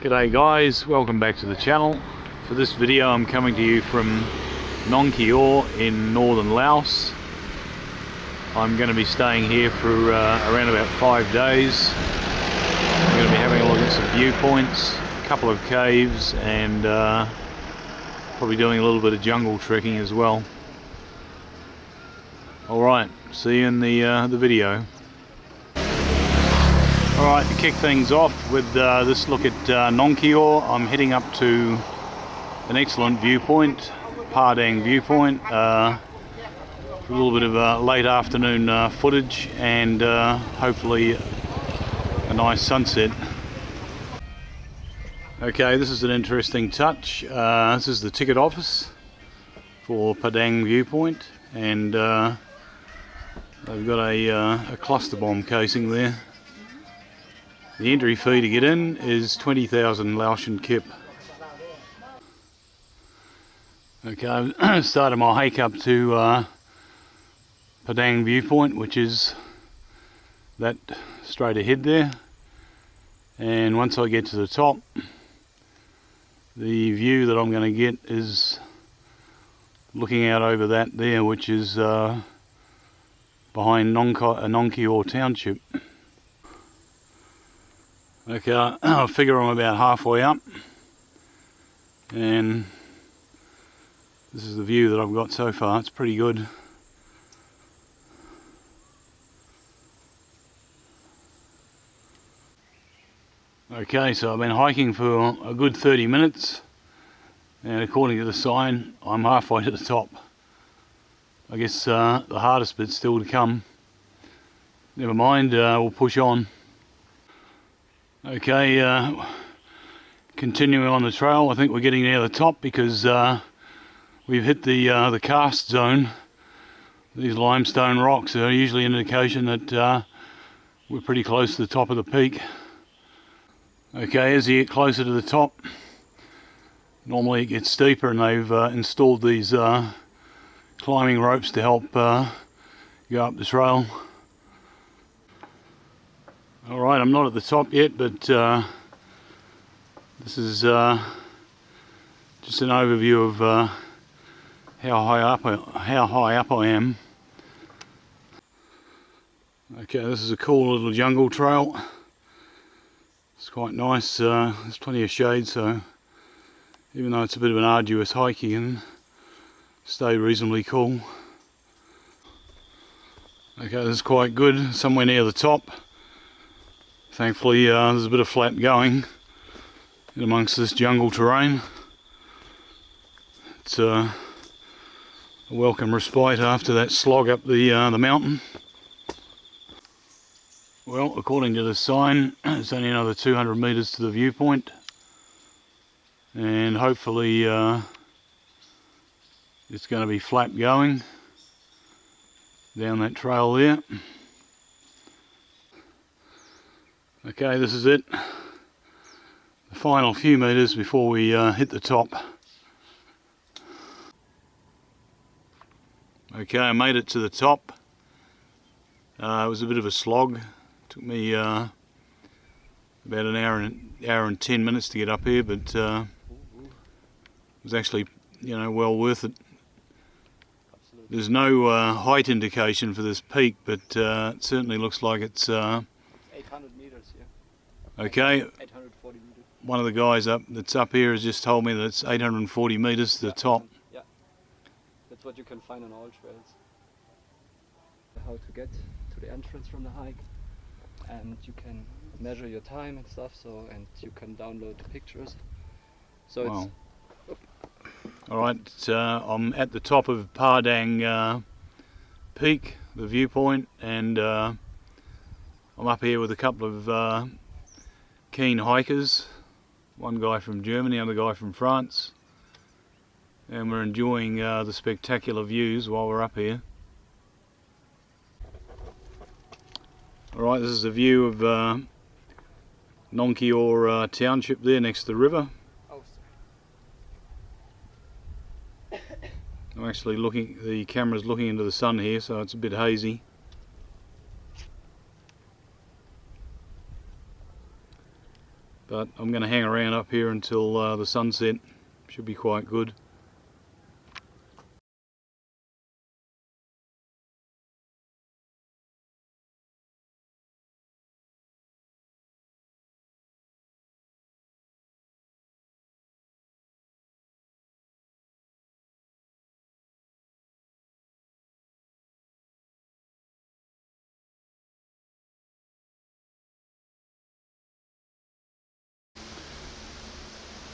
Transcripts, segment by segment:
G'day guys, welcome back to the channel. For this video I'm coming to you from Nong Khiaw in northern Laos. I'm going to be staying here for around about 5 days. I'm going to be having a look at some viewpoints, a couple of caves, and probably doing a little bit of jungle trekking as well. Alright, see you in the video. Alright, to kick things off with this look at Nong Khiaw, I'm heading up to an excellent viewpoint, Pha Daeng Viewpoint. A little bit of late afternoon footage and hopefully a nice sunset. Okay, this is an interesting touch. This is the ticket office for Pha Daeng Viewpoint, and they've got a cluster bomb casing there. The entry fee to get in is 20,000 Laotian kip. Okay, I've started my hike up to Pha Daeng Viewpoint, which is that straight ahead there. And once I get to the top, the view that I'm going to get is looking out over that there, which is behind Nong Khiaw township. Okay, I figure I'm about halfway up, and this is the view that I've got so far. It's pretty good. Okay, so I've been hiking for a good 30 minutes, and according to the sign, I'm halfway to the top. I guess the hardest bit's still to come. Never mind, we'll push on. Okay, continuing on the trail, I think we're getting near the top because we've hit the karst zone. These limestone rocks are usually an indication that we're pretty close to the top of the peak. Okay, as you get closer to the top, normally it gets steeper, and they've installed these climbing ropes to help go up the trail. Alright, I'm not at the top yet, but this is just an overview of how high up I am. Okay, this is a cool little jungle trail. It's quite nice. There's plenty of shade, so even though it's a bit of an arduous hike, you can stay reasonably cool. Okay, this is quite good. Somewhere near the top. Thankfully there's a bit of flat going in amongst this jungle terrain. It's a welcome respite after that slog up the mountain. Well, according to the sign, it's only another 200 metres to the viewpoint, and hopefully it's going to be flat going down that trail there. Okay, this is it. The final few metres before we hit the top. Okay, I made it to the top. It was a bit of a slog. It took me about an hour and 10 minutes to get up here, but it was actually, well worth it. There's no height indication for this peak, but it certainly looks like it's 800 meters here. Okay. 840 meters. One of the guys that's up here has just told me that it's 840 meters to the top. Yeah. That's what you can find on all trails. How to get to the entrance from the hike, and you can measure your time and stuff. And you can download the pictures. So wow. It's. Alright, I'm at the top of Pha Daeng Peak, the viewpoint, and I'm up here with a couple of keen hikers. One guy from Germany, other guy from France, and we're enjoying the spectacular views while we're up here. Alright, this is a view of Nong Khiaw township there next to the river. I'm actually the camera's looking into the sun here, so it's a bit hazy. but I'm going to hang around up here until the sunset. Should be quite good.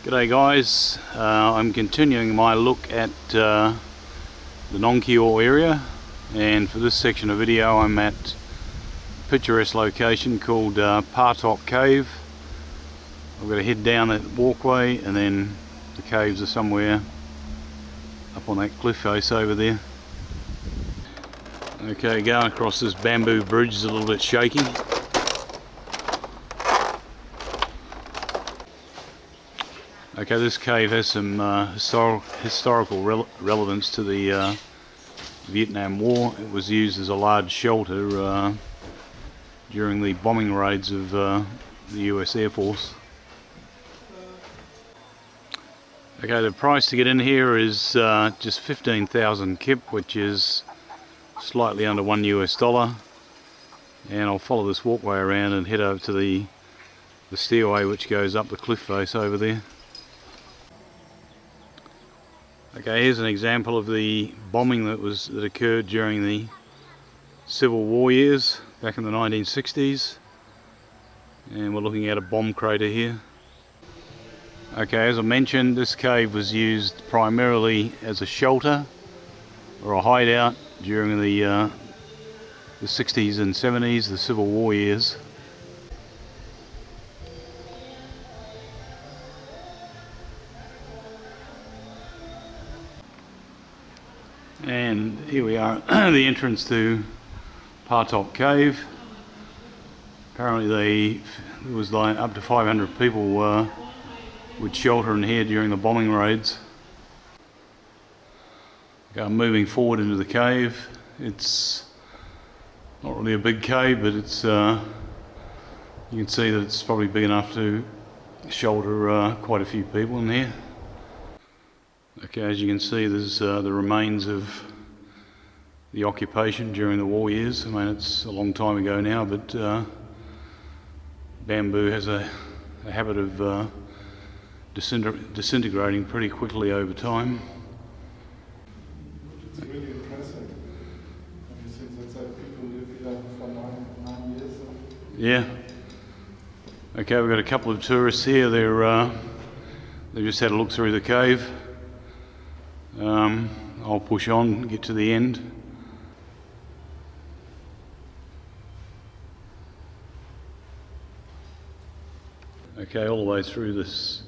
G'day guys, I'm continuing my look at the Nong Khiaw area, and for this section of video I'm at a picturesque location called Pha Daeng Cave. I've got to head down that walkway and then the caves are somewhere up on that cliff face over there. Okay, going across this bamboo bridge is a little bit shaky. Okay, this cave has some historical relevance to the Vietnam War. It was used as a large shelter during the bombing raids of the US Air Force. Okay, the price to get in here is just 15,000 kip, which is slightly under $1 US. And I'll follow this walkway around and head over to the stairway which goes up the cliff face over there. Okay, here's an example of the bombing that occurred during the Civil War years back in the 1960s, and we're looking at a bomb crater here. Okay, as I mentioned, this cave was used primarily as a shelter or a hideout during the 60s and 70s, the Civil War years. And here we are at the entrance to Pha Daeng Cave. Apparently there was like up to 500 people would shelter in here during the bombing raids. Okay, I'm moving forward into the cave. It's not really a big cave, but it's you can see that it's probably big enough to shelter quite a few people in here. Okay, as you can see, there's the remains of the occupation during the war years. I mean, it's a long time ago now, but bamboo has a habit of disintegrating pretty quickly over time. It's really impressive. And you think that people live here for nine years? Yeah. Okay, we've got a couple of tourists here. They just had a look through the cave. I'll push on and get to the end. Okay, all the way through this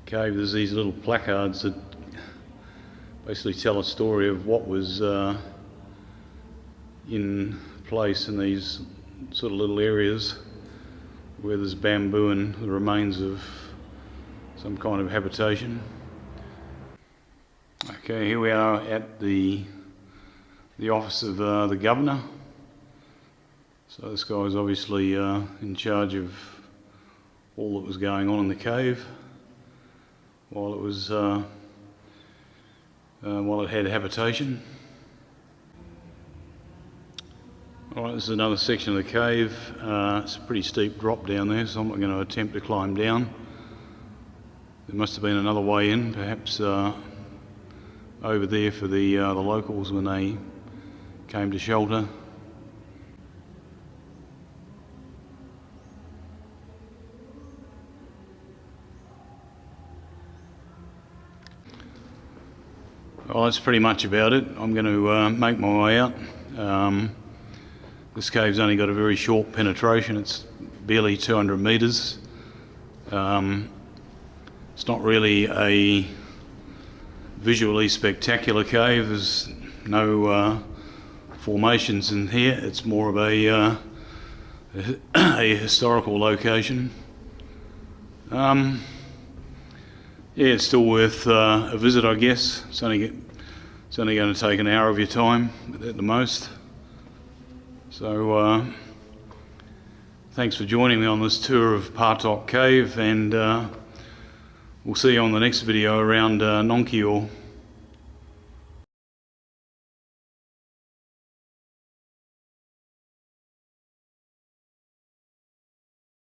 cave there's these little placards that basically tell a story of what was in place in these sort of little areas where there's bamboo and the remains of some kind of habitation. Okay, here we are at the office of the governor. So this guy was obviously in charge of all that was going on in the cave while it was while it had habitation. Alright, this is another section of the cave. It's a pretty steep drop down there, so I'm not going to attempt to climb down. There must have been another way in, perhaps over there for the locals when they came to shelter. Well, that's pretty much about it. I'm going to make my way out. This cave's only got a very short penetration. It's barely 200 metres. It's not really a visually spectacular cave. There's no formations in here. It's more of a historical location. Yeah, it's still worth a visit, I guess. It's only going to take an hour of your time at the most. So Thanks for joining me on this tour of Pha Daeng Cave, and we'll see you on the next video around Nongkhiaw.